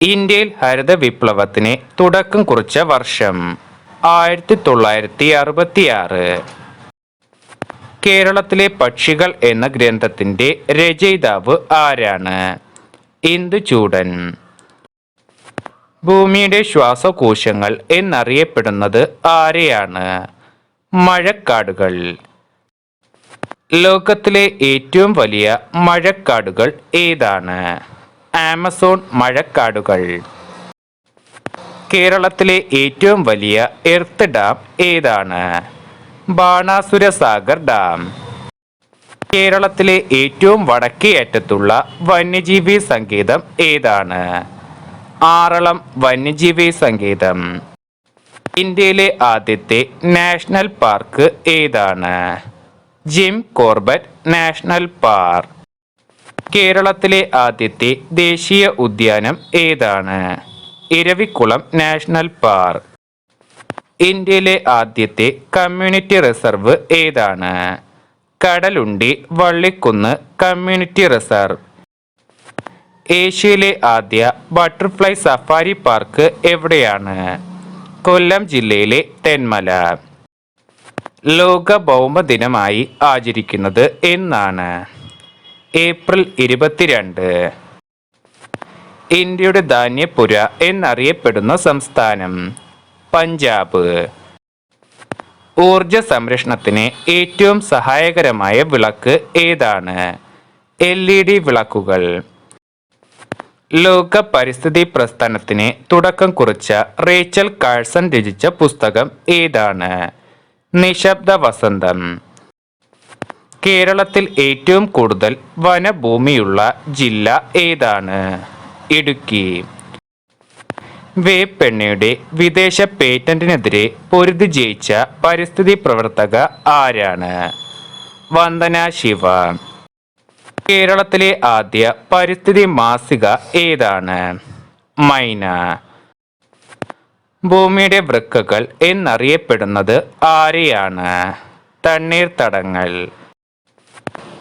ഇന്ത്യയിൽ ഹരിത വിപ്ലവത്തിന് തുടക്കം കുറിച്ച വർഷം 1966. കേരളത്തിലെ പക്ഷികൾ എന്ന ഗ്രന്ഥത്തിന്റെ രചയിതാവ് ആരാണ്? ഇന്ദുചൂഡൻ. ഭൂമിയുടെ ശ്വാസകോശങ്ങൾ എന്നറിയപ്പെടുന്നത് ആരെയാണ്? മഴക്കാടുകൾ. ലോകത്തിലെ ഏറ്റവും വലിയ മഴക്കാടുകൾ ഏതാണ്? ആമസോൺ മഴക്കാടുകൾ. കേരളത്തിലെ ഏറ്റവും വലിയ എർത്ത് ഡാം ഏതാണ്? ബാണാസുര സാഗർ ഡാം. കേരളത്തിലെ ഏറ്റവും വടക്കേ അറ്റത്തുള്ള വന്യജീവി സങ്കേതം ഏതാണ്? ആറളം വന്യജീവി സങ്കേതം. ഇന്ത്യയിലെ ആദ്യത്തെ നാഷണൽ പാർക്ക് ഏതാണ്? Jim Corbett national park. കേരളത്തിലെ ആദ്യത്തെ ദേശീയ ഉദ്യാനം ഏതാണ്? Eravikulam national park. ഇന്ത്യയിലെ ആദ്യത്തെ കമ്മ്യൂണിറ്റി റിസർവ് ഏതാണ്? Kadalundi Vallikkunnu community reserve. ഏഷ്യയിലെ ആദ്യ ബട്ടർഫ്ലൈ സഫാരി പാർക്ക് എവിടെയാണ്? കൊല്ലം ജില്ലയിലെ തെന്മല. ലോക ഭൗമദിനമായി ആചരിക്കുന്നത് എന്നാണ്? ഏപ്രിൽ 22. ഇന്ത്യയുടെ ധാന്യപ്പുര എന്നറിയപ്പെടുന്ന സംസ്ഥാനം? പഞ്ചാബ്. ഊർജ സംരക്ഷണത്തിന് ഏറ്റവും സഹായകരമായ വിളക്ക് ഏതാണ്? LED വിളക്കുകൾ. ലോക പരിസ്ഥിതി പ്രസ്ഥാനത്തിന് തുടക്കം കുറിച്ച റേച്ചൽ കാഴ്സൺ രചിച്ച പുസ്തകം ഏതാണ്? നിശബ്ദ വസന്തം. കേരളത്തിൽ ഏറ്റവും കൂടുതൽ വനഭൂമിയുള്ള ജില്ല ഏതാണ്? ഇടുക്കി. വേപ്പെണ്ണയുടെ വിദേശ പേറ്റന്റിനെതിരെ പൊരുതി ജയിച്ച പരിസ്ഥിതി പ്രവർത്തക ആരാണ്? വന്ദന ശിവ. കേരളത്തിലെ ആദ്യ പരിസ്ഥിതി മാസിക ഏതാണ്? മൈന. ഭൂമിയുടെ വൃക്കകൾ എന്നറിയപ്പെടുന്നത് ആരെയാണ്? തണ്ണീർത്തടങ്ങൾ.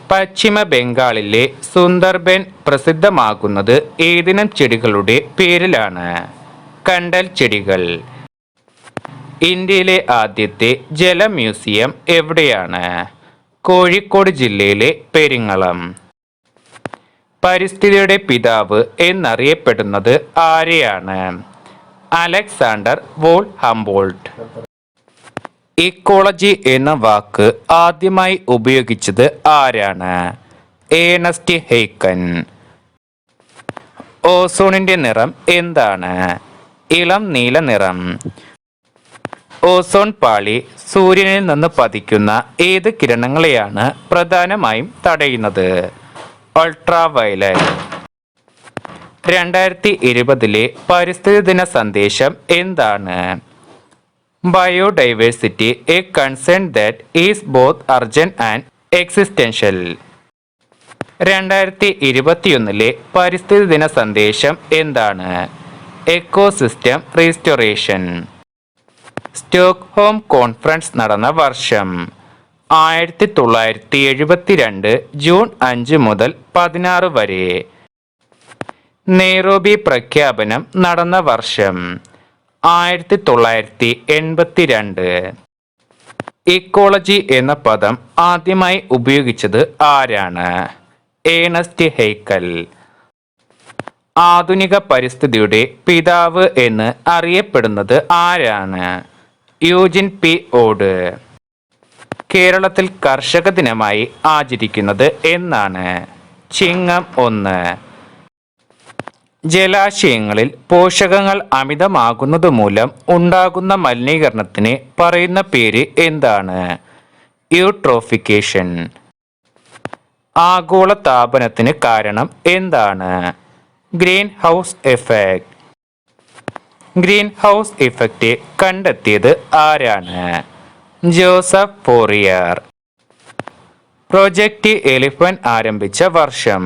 പശ്ചിമ ബംഗാളിലെ സുന്ദർബൻ പ്രസിദ്ധമാകുന്നത് ഏതിനം ചെടികളുടെ പേരിലാണ്? കണ്ടൽ ചെടികൾ. ഇന്ത്യയിലെ ആദ്യത്തെ ജല മ്യൂസിയം എവിടെയാണ്? കോഴിക്കോട് ജില്ലയിലെ പെരിങ്ങളം. പരിസ്ഥിതിയുടെ പിതാവ് എന്നറിയപ്പെടുന്നത് ആരെയാണ്? Alexander wall Humboldt. ഇക്കോളജി എന്ന വാക്ക് ആദ്യമായി ഉപയോഗിച്ചത് ആരാണ്? ഏണസ്റ്റ് ഹെയ്ക്കൻ. ഓസോണിന്റെ നിറം എന്താണ്? ഇളം നീല നിറം. ഓസോൺ പാളി സൂര്യനിൽ നിന്ന് പതിക്കുന്ന ഏത് കിരണങ്ങളെയാണ് പ്രധാനമായും തടയുന്നത്? അൾട്രാവയലറ്റ്. 2020 പരിസ്ഥിതി ദിന സന്ദേശം എന്താണ്? Biodiversity A concern that is both urgent and existential. 2021 പരിസ്ഥിതി ദിന സന്ദേശം എന്താണ്? Ecosystem restoration. സ്റ്റോക്ക്ഹോം കോൺഫറൻസ് നടന്ന വർഷം? 1972 ജൂൺ 5 മുതൽ 16 വരെ. നെയ്റോബി പ്രഖ്യാപനം നടന്ന വർഷം? 1982. ഇക്കോളജി എന്ന പദം ആദ്യമായി ഉപയോഗിച്ചത് ആരാണ്? Ernst Haeckel. ആധുനിക പരിസ്ഥിതിയുടെ പിതാവ് എന്ന് അറിയപ്പെടുന്നത് ആരാണ്? Eugene P Odum. കേരളത്തിൽ കർഷക ദിനമായി ആചരിക്കുന്നത് എന്നാണ്? ചിങ്ങം 1. ജലാശയങ്ങളിൽ പോഷകങ്ങൾ അമിതമാകുന്നത് മൂലം ഉണ്ടാകുന്ന മലിനീകരണത്തിന് പറയുന്ന പേര് എന്താണ്? യൂട്രോഫിക്കേഷൻ. ആഗോള താപനത്തിന് കാരണം എന്താണ്? Green house effect. Green house effect കണ്ടെത്തിയത് ആരാണ്? Joseph Fourier. പ്രോജക്റ്റ് എലിഫന്റ് ആരംഭിച്ച വർഷം?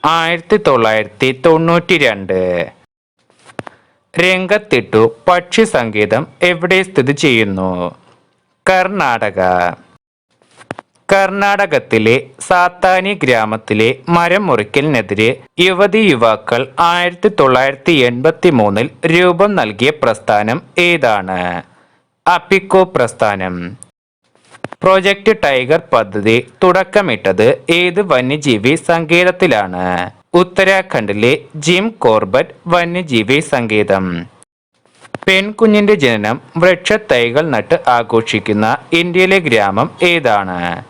1992. രംഗത്തിട്ടു പക്ഷി സങ്കേതം എവിടെ സ്ഥിതി ചെയ്യുന്നു? കർണാടക. കർണാടകത്തിലെ സാത്താനി ഗ്രാമത്തിലെ മരം മുറിക്കലിനെതിരെ യുവതി-യുവാക്കൾ 1983 രൂപം നൽകിയ പ്രസ്ഥാനം ഏതാണ്? അപ്പിക്കോ പ്രസ്ഥാനം. പ്രോജക്റ്റ് ടൈഗർ പദ്ധതി തുടക്കമിട്ടത് ഏത് വന്യജീവി സങ്കേതത്തിലാണ്? ഉത്തരാഖണ്ഡിലെ ജിം കോർബറ്റ് വന്യജീവി സങ്കേതം. പെൺകുഞ്ഞിന്റെ ജനനം വൃക്ഷത്തൈകൾ നട്ട് ആഘോഷിക്കുന്ന ഇന്ത്യയിലെ ഗ്രാമം ഏതാണ്?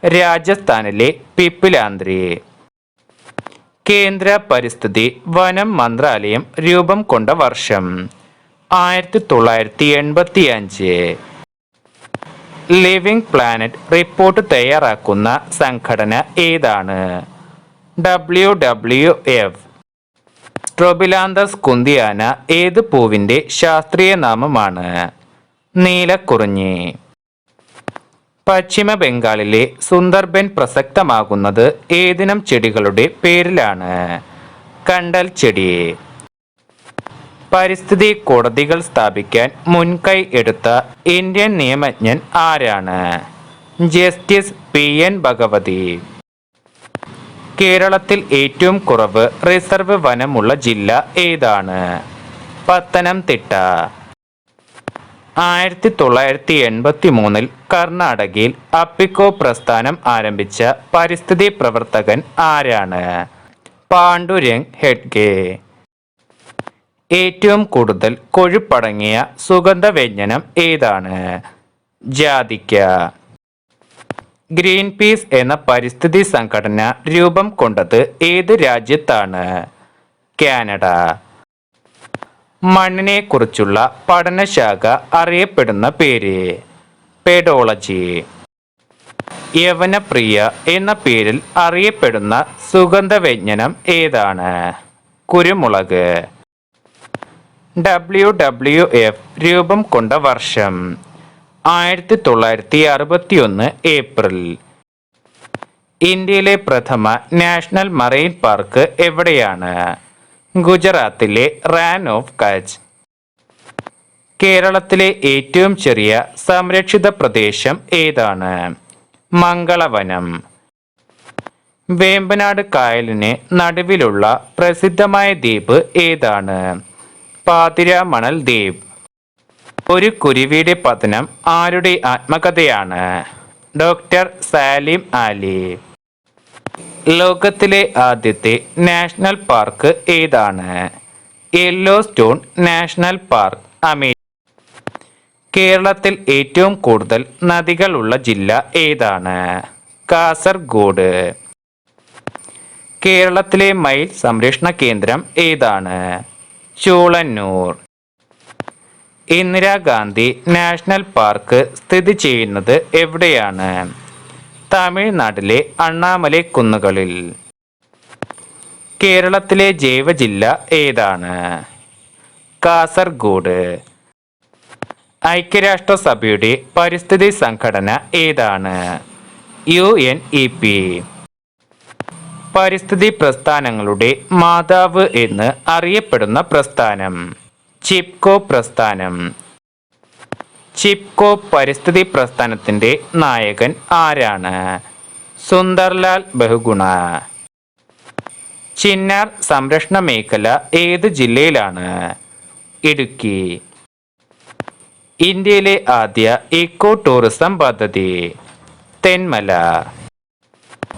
രാജസ്ഥാനിലെ പിപ്പിലാന്ത്രി. കേന്ദ്ര പരിസ്ഥിതി വനം മന്ത്രാലയം രൂപം കൊണ്ട വർഷം? 1985. ലിവിംഗ് പ്ലാനറ്റ് റിപ്പോർട്ട് തയ്യാറാക്കുന്ന സംഘടന ഏതാണ്? WWF. സ്ട്രോബിലാന്തസ് കുന്തിയാന ഏത് പൂവിന്റെ ശാസ്ത്രീയ നാമമാണ്? നീലക്കുറിഞ്ഞി. പശ്ചിമ ബംഗാളിലെ സുന്ദർബൻ പ്രസക്തമാകുന്നത് ഏതിനം ചെടികളുടെ പേരിലാണ്? കണ്ടൽ ചെടി. പരിസ്ഥിതി കോടതികൾ സ്ഥാപിക്കാൻ മുൻകൈ എടുത്ത ഇന്ത്യൻ നിയമജ്ഞൻ ആരാണ്? Justice PN Bhagavathi. കേരളത്തിൽ ഏറ്റവും കുറവ് റിസർവ് വനമുള്ള ജില്ല ഏതാണ്? പത്തനംതിട്ട. 1983 കർണാടകയിൽ അപ്പിക്കോ പ്രസ്ഥാനം ആരംഭിച്ച പരിസ്ഥിതി പ്രവർത്തകൻ ആരാണ്? പാണ്ഡുരംഗ് ഹെഡ്ഗെ. ഏറ്റവും കൂടുതൽ കൊഴുപ്പടങ്ങിയ സുഗന്ധവ്യഞ്ജനം ഏതാണ്? ജാതിക്ക. ഗ്രീൻ പീസ് എന്ന പരിസ്ഥിതി സംഘടന രൂപം കൊണ്ടത് ഏത് രാജ്യത്താണ്? കാനഡ. മണ്ണിനെ കുറിച്ചുള്ള പഠനശാഖ അറിയപ്പെടുന്ന പേര്? പെഡോളജി. യവനപ്രിയ എന്ന പേരിൽ അറിയപ്പെടുന്ന സുഗന്ധവ്യഞ്ജനം ഏതാണ്? കുരുമുളക്. WWF രൂപം കൊണ്ട വർഷം? 1961 ഏപ്രിൽ. ഇന്ത്യയിലെ പ്രഥമ നാഷണൽ മറൈൻ പാർക്ക് എവിടെയാണ്? ഗുജറാത്തിലെ റാൻ ഓഫ് കച്ച്. കേരളത്തിലെ ഏറ്റവും ചെറിയ സംരക്ഷിത പ്രദേശം ഏതാണ്? മംഗളവനം. വേമ്പനാട് കായലിന് നടുവിലുള്ള പ്രസിദ്ധമായ ദ്വീപ് ഏതാണ്? പാതിരാമണൽ ദ്വീപ്. ഒരു കുരുവിയുടെ പതനം ആരുടെ ആത്മകഥയാണ്? ഡോക്ടർ സാലിം അലി. ലോകത്തിലെ ആദ്യത്തെ നാഷണൽ പാർക്ക് ഏതാണ്? Yellowstone national park, America. കേരളത്തിൽ ഏറ്റവും കൂടുതൽ നദികൾ ഉള്ള ജില്ല ഏതാണ്? കാസർഗോഡ്. കേരളത്തിലെ മയിൽ സംരക്ഷണ കേന്ദ്രം ഏതാണ്? ചൂളന്നൂർ. ഇന്ദിരാഗാന്ധി നാഷണൽ പാർക്ക് സ്ഥിതി ചെയ്യുന്നത് എവിടെയാണ്? തമിഴ്നാട്ടിലെ അണ്ണാമലൈ കുന്നുകളിൽ. കേരളത്തിലെ ജൈവ ജില്ല ഏതാണ്? കാസർഗോഡ്. ഐക്യരാഷ്ട്രസഭയുടെ പരിസ്ഥിതി സംഘടന ഏതാണ്? UNEP. പരിസ്ഥിതി പ്രസ്ഥാനങ്ങളുടെ മാതാവ് എന്ന് അറിയപ്പെടുന്ന പ്രസ്ഥാനം? ചിപ്കോ പ്രസ്ഥാനം. ചിപ്കോ പരിസ്ഥിതി പ്രസ്ഥാനത്തിന്റെ നായകൻ ആരാണ്? സുന്ദർലാൽ ബഹുഗുണ. ചിന്നാർ സംരക്ഷണ മേഖല ഏത് ജില്ലയിലാണ്? ഇടുക്കി. ഇന്ത്യയിലെ ആദ്യ ഇക്കോ ടൂറിസം പദ്ധതി? തെന്മല.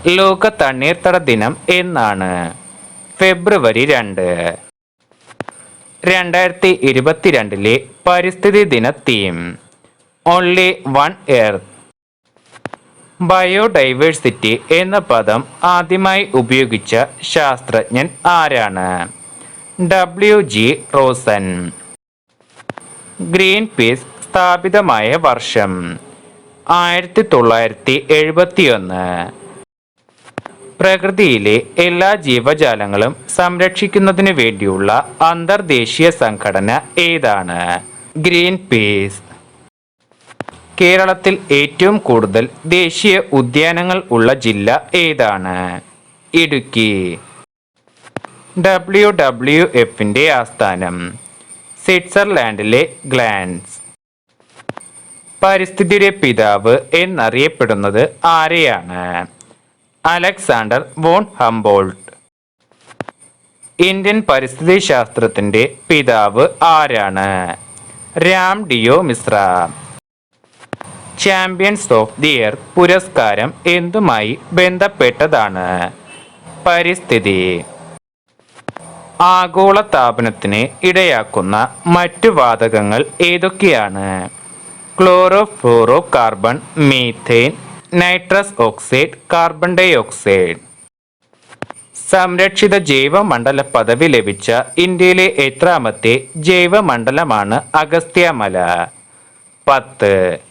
ലോക തണ്ണീർത്തട ദിനം എന്നാണ്? ഫെബ്രുവരി 2. 2022 പരിസ്ഥിതി ദിന theme? Only one earth. Biodiversity എന്ന പദം ആദ്യമായി ഉപയോഗിച്ച ശാസ്ത്രജ്ഞൻ ആരാണ്? WG റോസൻ. ഗ്രീൻ പീസ് സ്ഥാപിതമായ വർഷം? 1971. പ്രകൃതിയിലെ എല്ലാ ജീവജാലങ്ങളും സംരക്ഷിക്കുന്നതിന് വേണ്ടിയുള്ള അന്തർദേശീയ സംഘടന ഏതാണ്? Green peas. കേരളത്തിൽ ഏറ്റവും കൂടുതൽ ദേശീയ ഉദ്യാനങ്ങൾ ഉള്ള ജില്ല ഏതാണ്? ഇടുക്കി. WWFന്റെ ആസ്ഥാനം? സ്വിറ്റ്സർലാൻഡിലെ ഗ്ലാൻസ്. പരിസ്ഥിതിയുടെ പിതാവ് എന്നറിയപ്പെടുന്നത് ആരെയാണ്? Alexander von Humboldt. ഇന്ത്യൻ പരിസ്ഥിതി ശാസ്ത്രത്തിന്റെ പിതാവ് ആരാണ്? Ramdeo Mishra. Champions of the earth പുരസ്കാരം എന്തുമായി ബന്ധപ്പെട്ടതാണ്? പരിസ്ഥിതി. ആഗോളതാപനത്തിന് ഇടയാക്കുന്ന മറ്റു വാതകങ്ങൾ ഏതൊക്കെയാണ്? Chlorofluorocarbon, methane, nitrous oxide, carbon dioxide. സംരക്ഷിത ജൈവമണ്ഡല പദവി ലഭിച്ച ഇന്ത്യയിലെ എത്രാമത്തെ ജൈവമണ്ഡലമാണ് അഗസ്ത്യമല? 10.